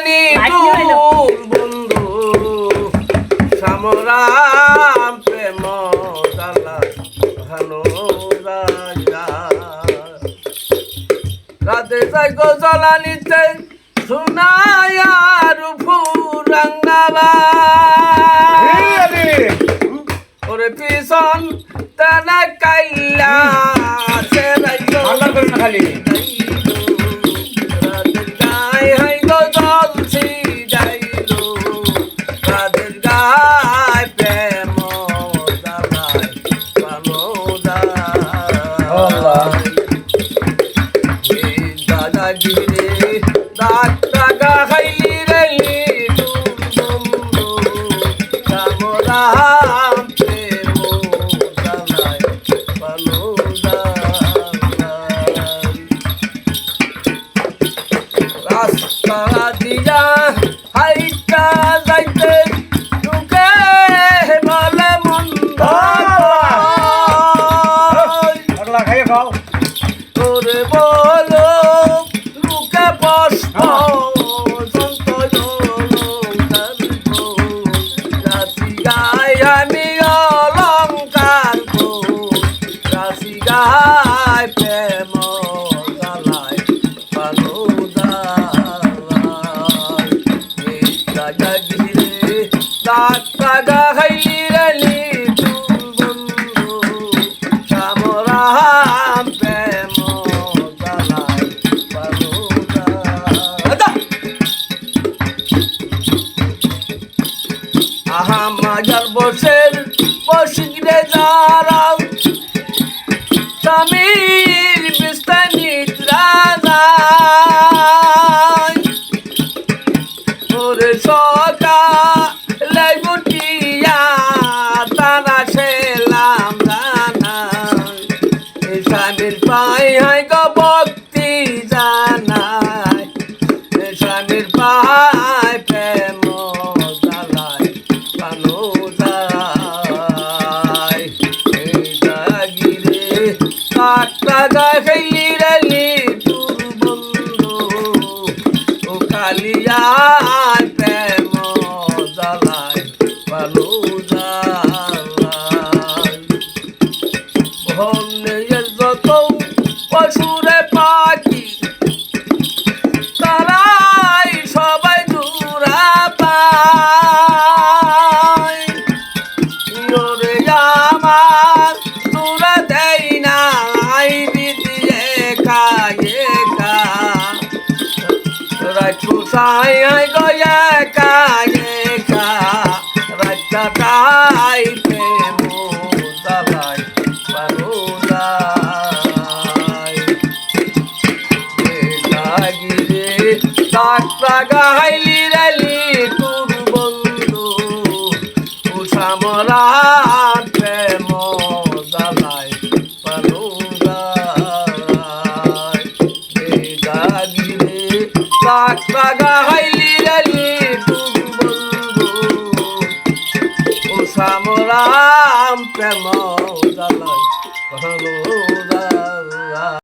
জানি তোর বন্ধু সামরাম প্রেম জ্বালা ভালো রাতে যাই গো জ্বালানিতে সোনায়ার ফুরাঙ্গাবা ওরে পিছন তানা কাইলা খালি দিয়া হাইটা যাইতে তোকে বলে মন্দ খাইয়ে খাও তোরে বলো লোকে বস্ত আমি অলঙ্কার রাশি গায় প্রেম জ্বালায় ভালো টাকা খাইলি বন্ধু সামরাম প্রেম জ্বালায় ভালো আহা মাজার বসের বসিরে যারা স্বামীর বিস্তানিত রাজা ওরে সকা লাইবটিয়া তারা সেলাম জানা স্বামীর পাই হয় গো ভক্তি জানায় স্বামীর পাই প্রেম জ্বালায় পানো যায় জাগিরে কাটা গাইলি রেলি তোর বন্ধু ও কালিয়া প্রেম জ্বালায় পানো যায় বনে যত পশুরে পাখি তারাই সবাই দূরা পায় ওরে আমার দূরা দেয় না বিধি একা একা রাজপুষাই গয়া একা রাজাটাই প্রেম জ্বালায় ভালো যায় লাগিরে ডাক্তার গাইলি রেলি তোর বন্ধু উষামরা প্রেম জ্বালায় ভালো যায় লাগিরে ডাক্তার গাইলি রেলি তোর বন্ধু উষামরা প্রেম জ্বালায় ভালো